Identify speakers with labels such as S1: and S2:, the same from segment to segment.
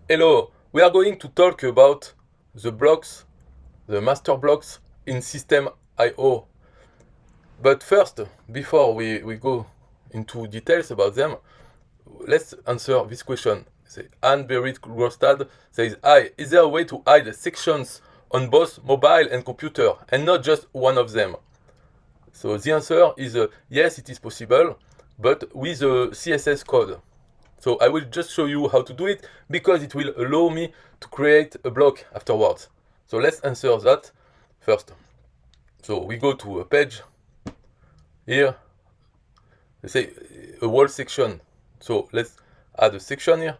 S1: Hello, we are going to talk about the blocks, the master blocks in SystemeIO. But first, before we go into details about them, let's answer this question. Anne-Berit Grostad says, Hi, is there a way to hide sections on both mobile and computer, and not just one of them? So the answer is yes, it is possible, but with a CSS code. So I will just show you how to do it because it will allow me to create a block afterwards. So let's answer that first. So we go to a page. Here, let's say a whole section. So let's add a section here.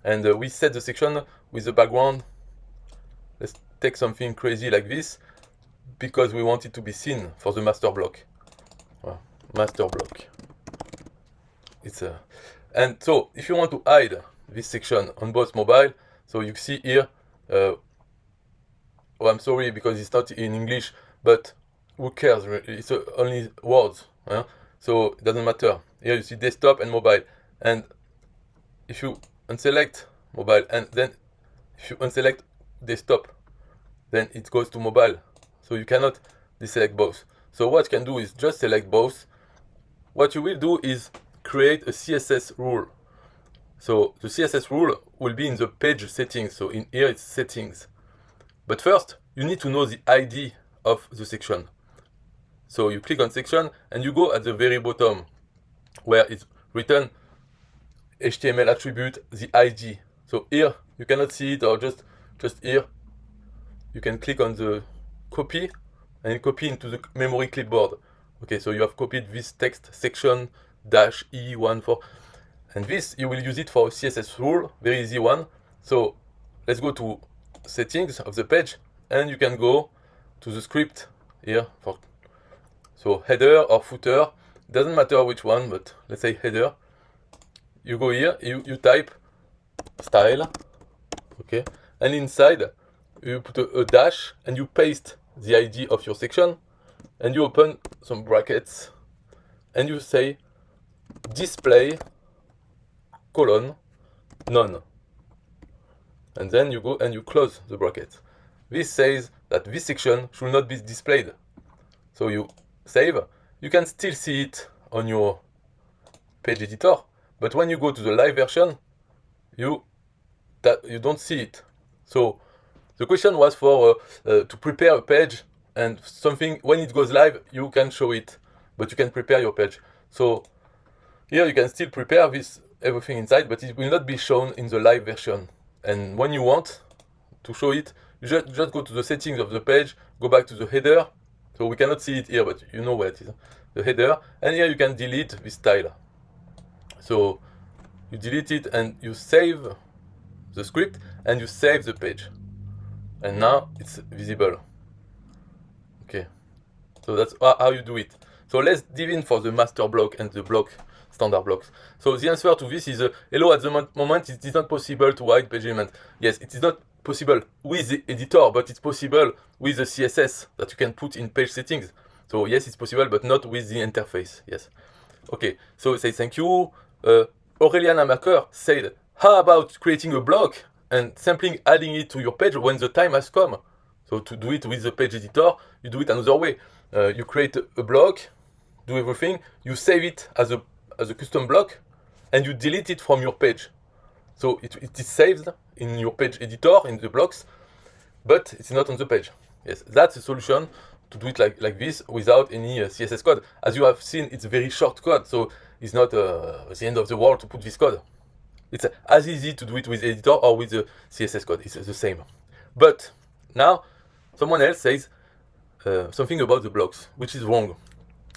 S1: And we set the section with the background. Let's take something crazy like this because we want it to be seen for the master block. Master block. And so if you want to hide this section on both mobile, so you see here, I'm sorry because it's not in English, but who cares? It's only words, so it doesn't matter. Here you see desktop and mobile, and if you unselect mobile and then if you unselect desktop, then it goes to mobile. So you cannot deselect both. So what you can do is just select both. What you will do is create a CSS rule. So the CSS rule will be in the page settings. So in here it's settings. But first, you need to know the ID of the section. So you click on section and you go at the very bottom where it's written HTML attribute, the ID. So here you cannot see it, or just here you can click on the copy and copy into the memory clipboard. Okay, so you have copied this text section -E14, and this you will use it for a CSS rule, very easy one. So let's go to settings of the page, and you can go to the script here for header or footer, doesn't matter which one, but let's say header. You go here, you type style, okay, and inside you put a dash and you paste the ID of your section, and you open some brackets and you say display colon none, and then you go and you close the bracket. This says that this section should not be displayed. So you save. You can still see it on your page editor, but when you go to the live version, you don't see it. So the question was for to prepare a page, and something when it goes live you can show it, but you can prepare your page. So here you can still prepare everything inside, but it will not be shown in the live version. And when you want to show it, you just go to the settings of the page, go back to the header. So we cannot see it here, but you know where it is, the header. And here you can delete this style. So you delete it and you save the script and you save the page. And now it's visible. Okay, so that's how you do it. So let's dive in for the master block and the block standard blocks. So the answer to this is hello, at the moment it is not possible to hide page element. Yes, it is not possible with the editor, but it's possible with the CSS that you can put in page settings. So yes, it's possible, but not with the interface. Yes. Okay, so say thank you. Aurelian Amacker said, how about creating a block and simply adding it to your page when the time has come? So to do it with the page editor, you do it another way. You create a block, do everything, you save it as a custom block, and you delete it from your page. So it is saved in your page editor, in the blocks, but it's not on the page. Yes, that's a solution to do it like this without any CSS code. As you have seen, it's a very short code, so it's not the end of the world to put this code. It's as easy to do it with editor or with the CSS code. It's the same. But now, someone else says something about the blocks, which is wrong.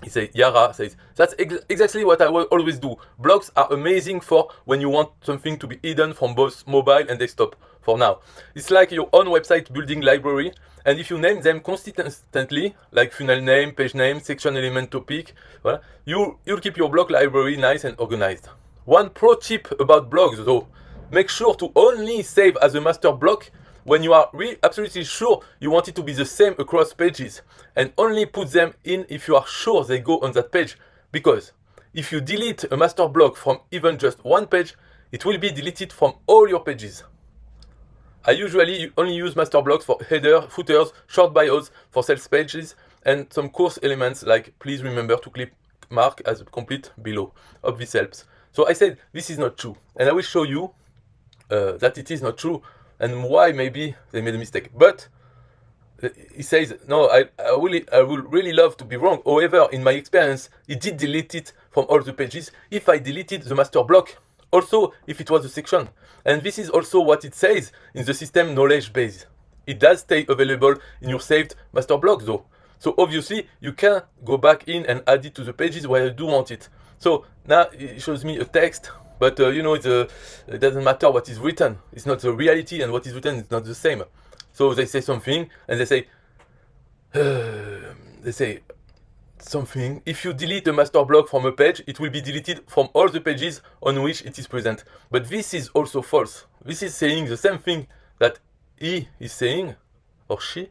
S1: He says, Yara says, that's exactly what I will always do. Blocks are amazing for when you want something to be hidden from both mobile and desktop. For now, it's like your own website building library, and if you name them consistently, like funnel name, page name, section element topic, well, you'll keep your block library nice and organized. One pro tip about blogs though, make sure to only save as a master block when you are absolutely sure you want it to be the same across pages, and only put them in if you are sure they go on that page. Because if you delete a master block from even just one page, it will be deleted from all your pages. I usually only use master blocks for header, footers, short bios, for sales pages, and some course elements like please remember to click mark as complete below. Hope this helps. So I said this is not true, and I will show you that it is not true and why maybe they made a mistake. But he says no, I would really love to be wrong. However, in my experience, it did delete it from all the pages if I deleted the master block, also if it was a section. And this is also what it says in the system knowledge base. It does stay available in your saved master block though. So obviously you can go back in and add it to the pages where you do want it. So now it shows me a text, but you know, it doesn't matter what is written. It's not the reality, and what is written is not the same. So they say something, and they say something. If you delete the master block from a page, it will be deleted from all the pages on which it is present. But this is also false. This is saying the same thing that he is saying, or she,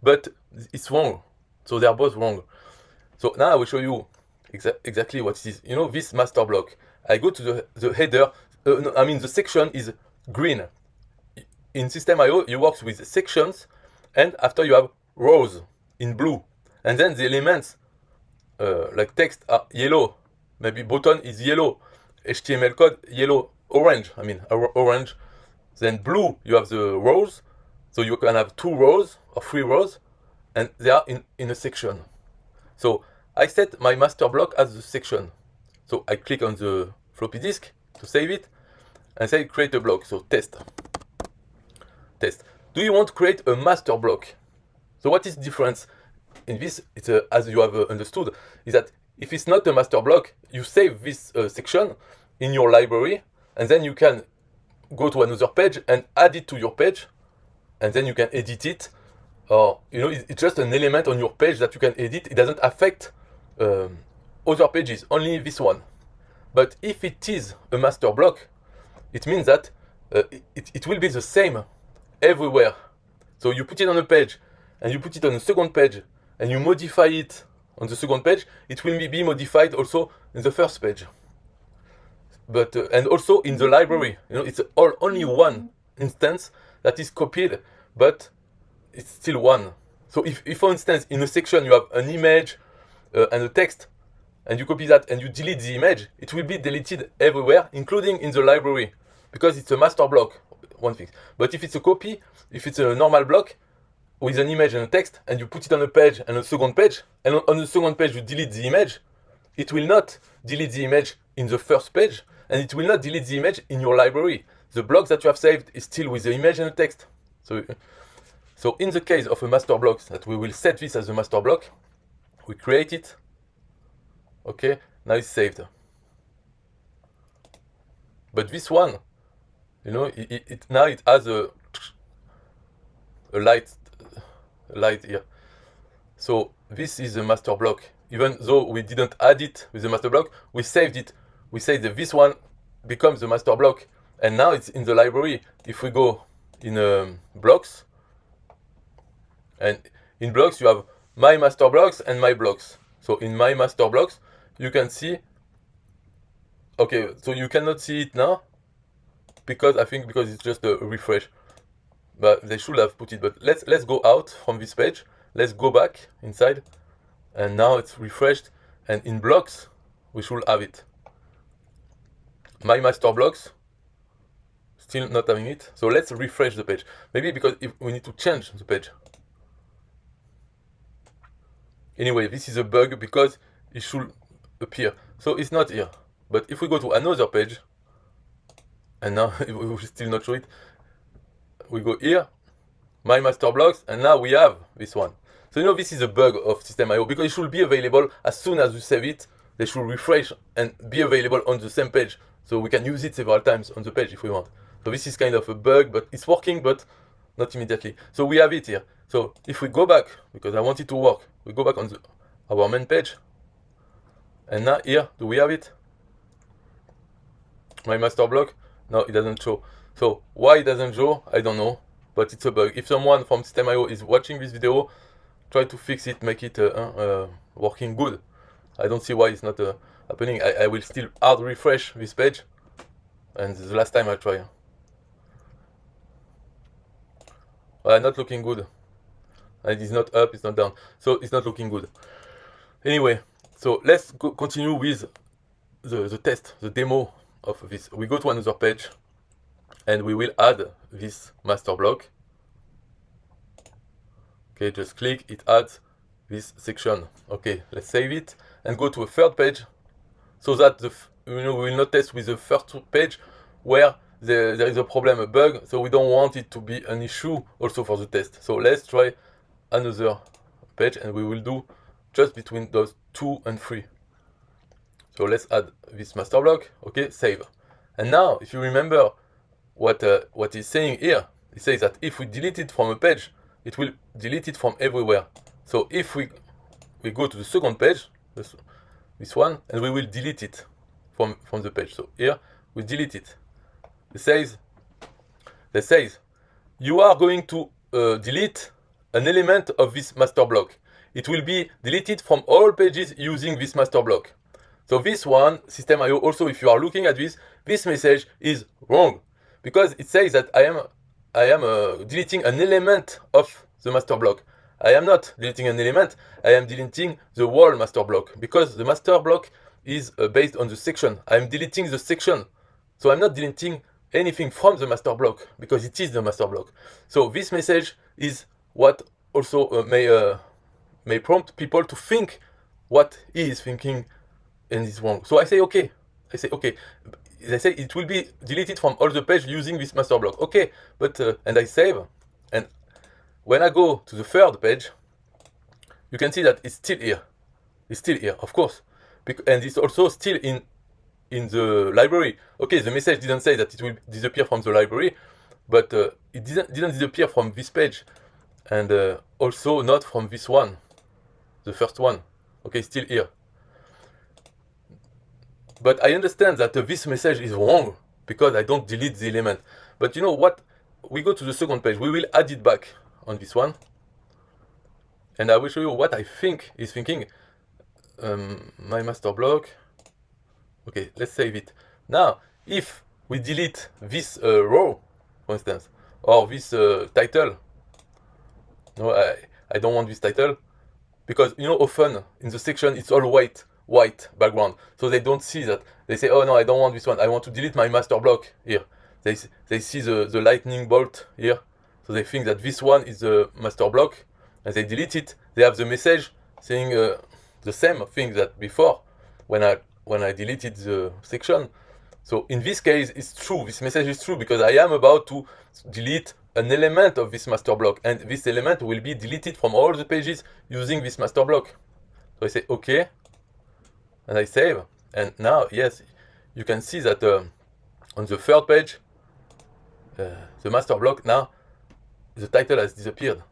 S1: but it's wrong. So they are both wrong. So now I will show you exactly what it is. You know, this master block. I go to the header. The section is green. In SystemeIO, you work with sections, and after you have rows in blue, and then the elements like text are yellow. Maybe button is yellow. HTML code yellow, orange. Orange. Then blue, you have the rows. So you can have 2 rows or 3 rows, and they are in a section. So I set my master block as a section. So I click on the floppy disk to save it and say create a block. So test. Do you want to create a master block? So what is the difference in this? It's as you have understood, is that if it's not a master block, you save this section in your library, and then you can go to another page and add it to your page, and then you can edit it. Or it's just an element on your page that you can edit. It doesn't affect other pages, only this one. But if it is a master block, it means that it will be the same everywhere. So you put it on a page, and you put it on the second page, and you modify it on the second page, it will be modified also in the first page. But and also in the library, it's only one instance that is copied, but it's still one. So if for instance in a section you have an image and a text, and you copy that and you delete the image, it will be deleted everywhere, including in the library, because it's a master block, one thing. But if it's a copy, if it's a normal block with an image and a text, and you put it on a page and a second page, and on the second page you delete the image, it will not delete the image in the first page, and it will not delete the image in your library. The block that you have saved is still with the image and the text. So in the case of a master block, that we will set this as a master block, we create it. Okay, now it's saved. But this one, now it has a light here. So this is a master block. Even though we didn't add it with the master block, we saved it. We say that this one becomes the master block, and now it's in the library. If we go in blocks, and in blocks you have my master blocks and my blocks. So in my master blocks, you can see, okay, so you cannot see it now, because it's just a refresh. But they should have put it. But let's go out from this page. Let's go back inside, and now it's refreshed. And in blocks, we should have it. My master blocks, still not having it. So let's refresh the page. Maybe because if we need to change the page. Anyway, this is a bug because it should appear. So it's not here. But if we go to another page, and now we will still not show it, we go here, my master blocks, and now we have this one. So this is a bug of SystemeIO, because it should be available as soon as you save it. They should refresh and be available on the same page, so we can use it several times on the page if we want. So this is kind of a bug, but it's working, but not immediately. So we have it here. So if we go back, because I want it to work, we go back on our main page, and now here, do we have it? My master block? No, it doesn't show. So why it doesn't show, I don't know, but it's a bug. If someone from SystemeIO is watching this video, try to fix it, make it working good. I don't see why it's not happening. I will still hard refresh this page, and the last time I try. Not looking good. And it's not up, it's not down. So it's not looking good. Anyway, so let's continue with the test, the demo of this. We go to another page and we will add this master block. Okay, just click, it adds this section. Okay, let's save it and go to a third page so that we will not test with the first page where there is a problem, a bug, so we don't want it to be an issue also for the test. So let's try another page and we will do just between those 2 and 3. So let's add this master block. Okay, save. And now, if you remember what it's saying here, it says that if we delete it from a page, it will delete it from everywhere. So if we go to the second page, this one, and we will delete it from the page. So here we delete it. It says you are going to delete an element of this master block. It will be deleted from all pages using this master block. So this one, SystemeIO, also if you are looking at this message is wrong because it says that I am deleting an element of the master block. I am not deleting an element, I am deleting the whole master block because the master block is based on the section. I am deleting the section. So I'm not deleting anything from the master block because it is the master block. So this message is what also may prompt people to think what he is thinking and is wrong. So I say okay. They say it will be deleted from all the page using this master block. Okay, but and I save. And when I go to the third page, you can see that it's still here. It's still here, of course. And it's also still in the library. Okay, the message didn't say that it will disappear from the library, but it didn't disappear from this page. And also not from this one, the first one. Okay, still here. But I understand that this message is wrong because I don't delete the element. But you know what? We go to the second page. We will add it back on this one. And I will show you what I think is thinking. My master block. Okay, let's save it. Now, if we delete this row, for instance, or this title. No, I don't want this title. Because, you know, often in the section, it's all white background. So they don't see that. They say, oh no, I don't want this one. I want to delete my master block here. They see the lightning bolt here. So they think that this one is the master block. And they delete it. They have the message saying the same thing that before when I deleted the section. So in this case, it's true. This message is true because I am about to delete an element of this master block. And this element will be deleted from all the pages using this master block. So I say, okay. And I save. And now, yes, you can see that on the third page, the master block, now, the title has disappeared.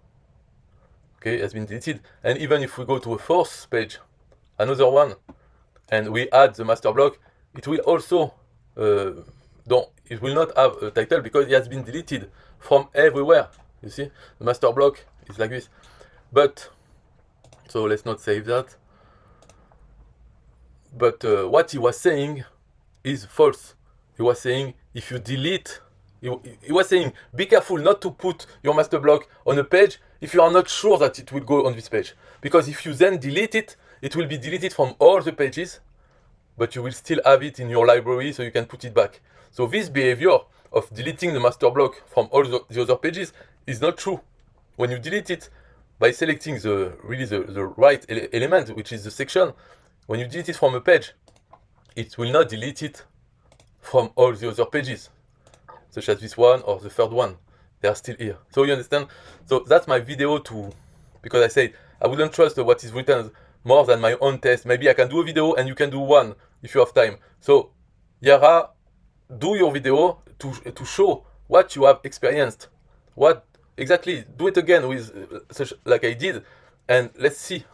S1: Okay, it has been deleted. And even if we go to a fourth page, another one, and we add the master block, it will also, it will not have a title because it has been deleted from everywhere. You see, the master block is like this. But, so let's not save that. But what he was saying is false. He was saying, if you delete, he was saying, be careful not to put your master block on a page if you are not sure that it will go on this page. Because if you then delete it, it will be deleted from all the pages, but you will still have it in your library so you can put it back. So this behavior of deleting the master block from all the other pages is not true. When you delete it by selecting the right element, which is the section, when you delete it from a page, it will not delete it from all the other pages, such as this one or the third one. They are still here. So you understand? So that's my video because I said I wouldn't trust what is written more than my own test. Maybe I can do a video and you can do one if you have time. So Yara, do your video to show what you have experienced. What exactly? Do it again with such like I did, and let's see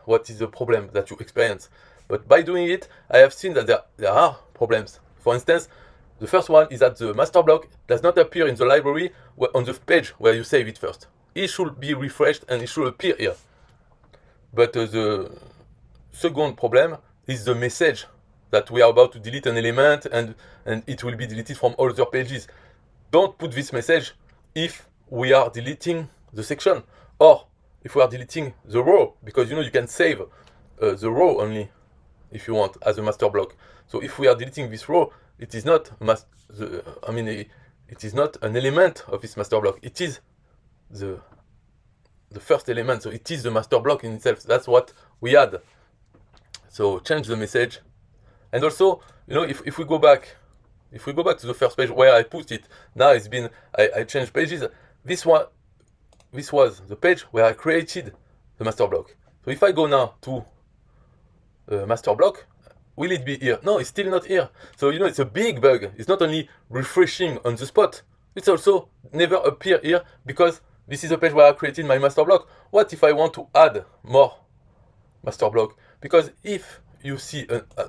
S1: what is the problem that you experience. But by doing it, I have seen that there are problems. For instance, the first one is that the master block does not appear in the library on the page where you save it first. It should be refreshed and it should appear here. But the second problem is the message that we are about to delete an element and it will be deleted from all other pages. Don't put this message if we are deleting the section or if we are deleting the row, because you can save the row only if you want as a master block. So if we are deleting this row, it is not it is not an element of this master block. It is the first element. So it is the master block in itself. That's what we add. So change the message. And also, if we go back to the first page where I put it, now it's been, I changed pages. This was the page where I created the master block. So if I go now to master block, will it be here? No, it's still not here. So it's a big bug. It's not only refreshing on the spot, it's also never appear here because this is a page where I created my master block. What if I want to add more master block? Because if you see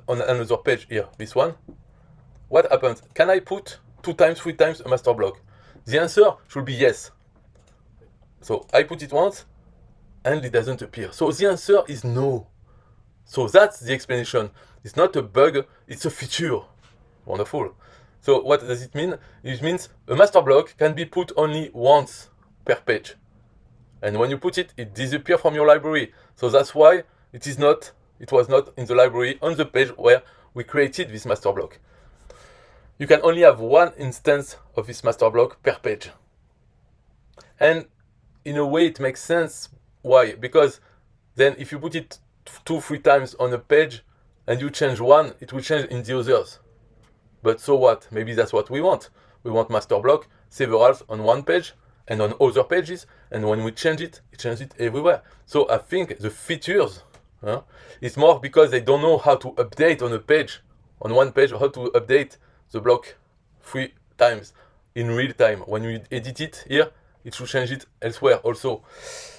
S1: on another page here, this one, what happens? Can I put 2 times, 3 times a master block? The answer should be yes. So I put it once and it doesn't appear. So the answer is no. So that's the explanation. It's not a bug, it's a feature. Wonderful. So what does it mean? It means a master block can be put only once per page. And when you put it, it disappears from your library. So that's why it was not in the library on the page where we created this master block. You can only have one instance of this master block per page. And in a way it makes sense. Why? Because then if you put it 2-3 times on a page and you change one, it will change in the others. But so what? Maybe that's what we want. We want master block several on one page and on other pages, and when we change it everywhere. So I think the features is more because they don't know how to update on a page, on one page, how to update the block 3 times in real time. When you edit it here, it should change it elsewhere also.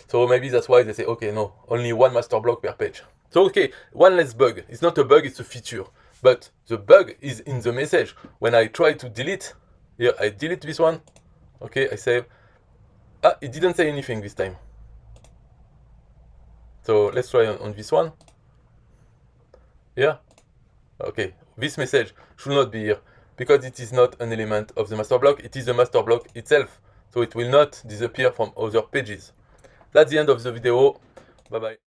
S1: So maybe that's why they say, okay, no, only one master block per page. So okay, one less bug. It's not a bug, it's a feature. But the bug is in the message. When I try to delete, here I delete this one. Okay, I save. It didn't say anything this time. So let's try on this one. Yeah. Okay, this message should not be here because it is not an element of the master block. It is the master block itself. So it will not disappear from other pages. That's the end of the video. Bye bye.